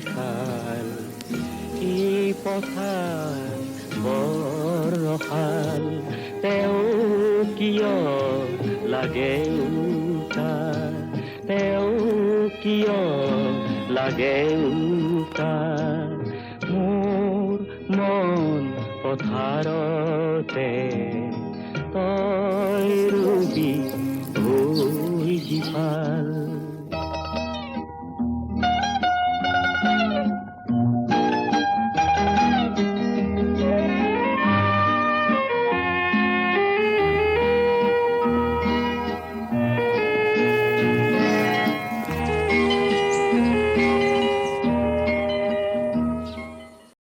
বিশাল এই পথাৰ বৰ ৰসাল তেওঁ কিয় লাগে উকা তেওঁ কিয় লাগে উকা মোৰ মন পথাৰতে